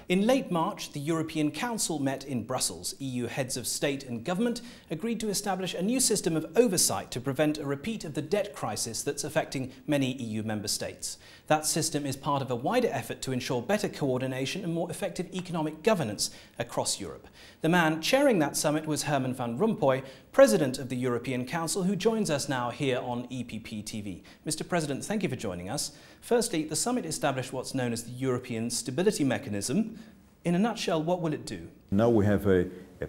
In late March, the European Council met in Brussels. EU heads of state and government agreed to establish a new system of oversight to prevent a repeat of the debt crisis that's affecting many EU member states. That system is part of a wider effort to ensure better coordination and more effective economic governance across Europe. The man chairing that summit was Herman Van Rompuy, President of the European Council, who joins us now here on EPP TV. Mr. President, thank you for joining us. Firstly, the summit established what's known as the European Stability Mechanism. In a nutshell, what will it do? Now we have a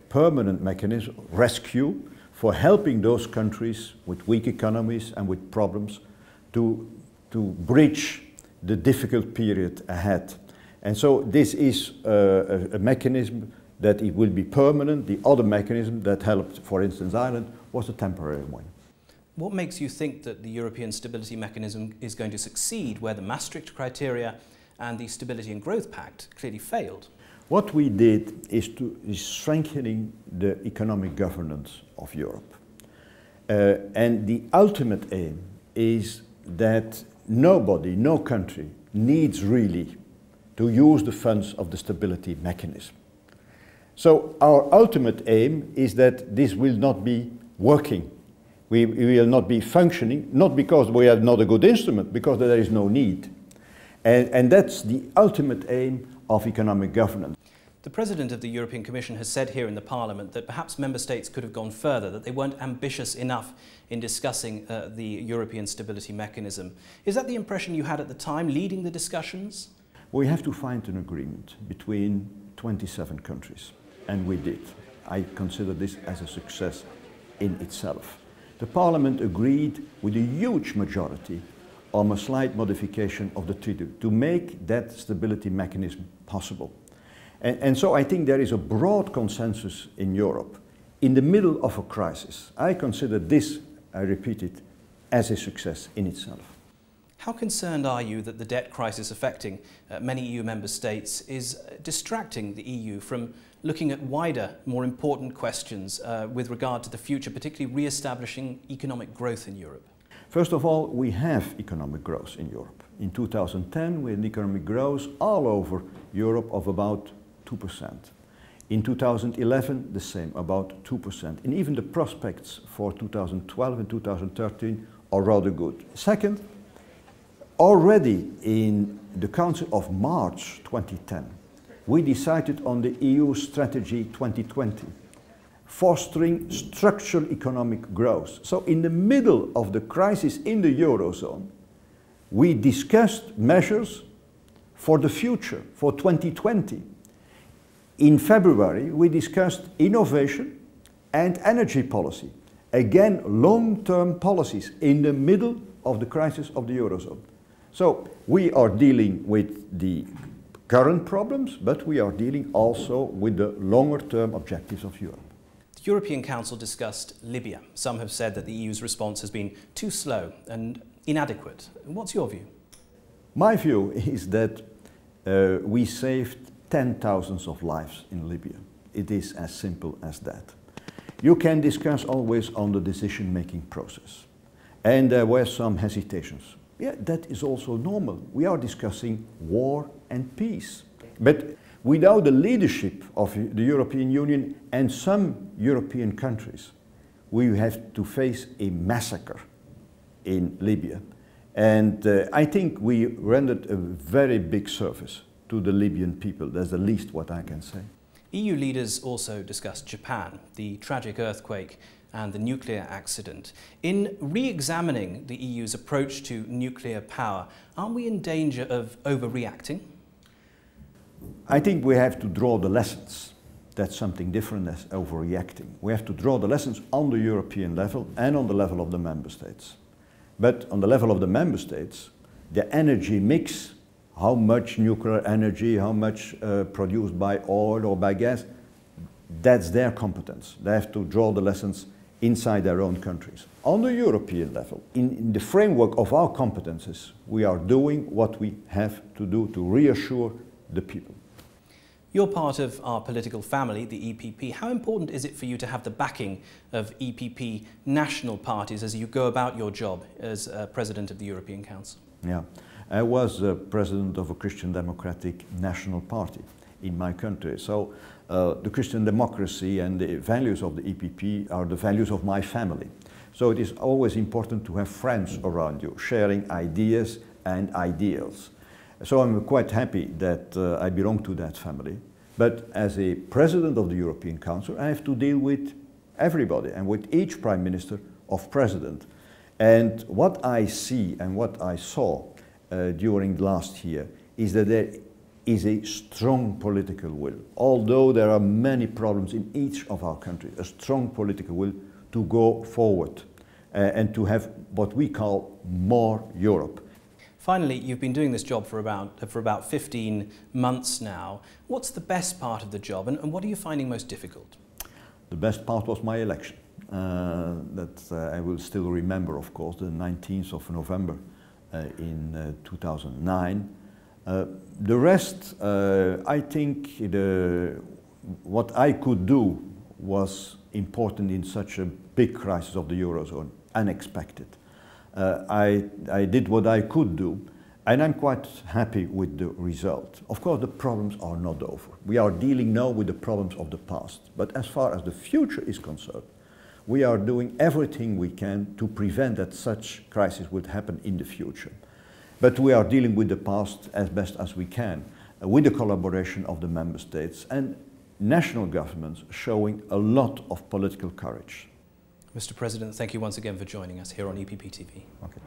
permanent mechanism, rescue, for helping those countries with weak economies and with problems to bridge the difficult period ahead. And so this is a mechanism that it will be permanent. The other mechanism that helped, for instance, Ireland, was a temporary one. What makes you think that the European Stability Mechanism is going to succeed where the Maastricht criteria and the Stability and Growth Pact clearly failed? What we did is strengthening the economic governance of Europe. And the ultimate aim is that nobody, no country, needs really to use the funds of the stability mechanism. So our ultimate aim is that this will not be working. We will not be functioning, not because we have not a good instrument, because there is no need. And that's the ultimate aim of economic governance. The President of the European Commission has said here in the Parliament that perhaps member states could have gone further, that they weren't ambitious enough in discussing the European Stability Mechanism. Is that the impression you had at the time, leading the discussions? We have to find an agreement between 27 countries, and we did. I consider this as a success in itself. The Parliament agreed with a huge majority on a slight modification of the treaty to make that stability mechanism possible. And so I think there is a broad consensus in Europe. In the middle of a crisis, I consider this, I repeat it, as a success in itself. How concerned are you that the debt crisis affecting many EU member states is distracting the EU from looking at wider, more important questions with regard to the future, particularly re-establishing economic growth in Europe? First of all, we have economic growth in Europe. In 2010, we had economic growth all over Europe of about 2%. In 2011, the same, about 2%. And even the prospects for 2012 and 2013 are rather good. Second, already in the Council of March 2010, we decided on the EU Strategy 2020, fostering structural economic growth. So in the middle of the crisis in the Eurozone, we discussed measures for the future, for 2020. In February, we discussed innovation and energy policy. Again, long-term policies in the middle of the crisis of the Eurozone. So we are dealing with the current problems, but we are dealing also with the longer-term objectives of Europe. The European Council discussed Libya. Some have said that the EU's response has been too slow and inadequate. What's your view? My view is that we saved 10,000s of lives in Libya. It is as simple as that. You can discuss always on the decision-making process. And there were some hesitations. Yeah, that is also normal. We are discussing war and peace. But without the leadership of the European Union and some European countries, we have to face a massacre in Libya. And I think we rendered a very big service to the Libyan people. That's the least what I can say. EU leaders also discussed Japan, the tragic earthquake and the nuclear accident. In re-examining the EU's approach to nuclear power, aren't we in danger of overreacting? I think we have to draw the lessons. That's something different than overreacting. We have to draw the lessons on the European level and on the level of the member states. But on the level of the member states, the energy mix, how much nuclear energy, how much produced by oil or by gas, that's their competence. They have to draw the lessons inside their own countries. On the European level, in the framework of our competences, we are doing what we have to do to reassure the people. You're part of our political family, the EPP. How important is it for you to have the backing of EPP national parties as you go about your job as President of the European Council? Yeah, I was president of a Christian Democratic National Party. in my country. So the Christian democracy and the values of the EPP are the values of my family. So it is always important to have friends around you, sharing ideas and ideals. So I'm quite happy that I belong to that family. But as a president of the European Council, I have to deal with everybody and with each prime minister of president. And what I see and what I saw during last year is that there is a strong political will. Although there are many problems in each of our countries, a strong political will to go forward and to have what we call more Europe. Finally, you've been doing this job for about 15 months now. What's the best part of the job and what are you finding most difficult? The best part was my election. That I will still remember, of course, the 19th of November in 2009. The rest, I think what I could do was important in such a big crisis of the Eurozone, unexpected. I did what I could do, and I'm quite happy with the result. Of course, the problems are not over. We are dealing now with the problems of the past. But as far as the future is concerned, we are doing everything we can to prevent that such crisis would happen in the future. But we are dealing with the past as best as we can, with the collaboration of the member states and national governments showing a lot of political courage. Mr. President, thank you once again for joining us here on EPP TV. Okay.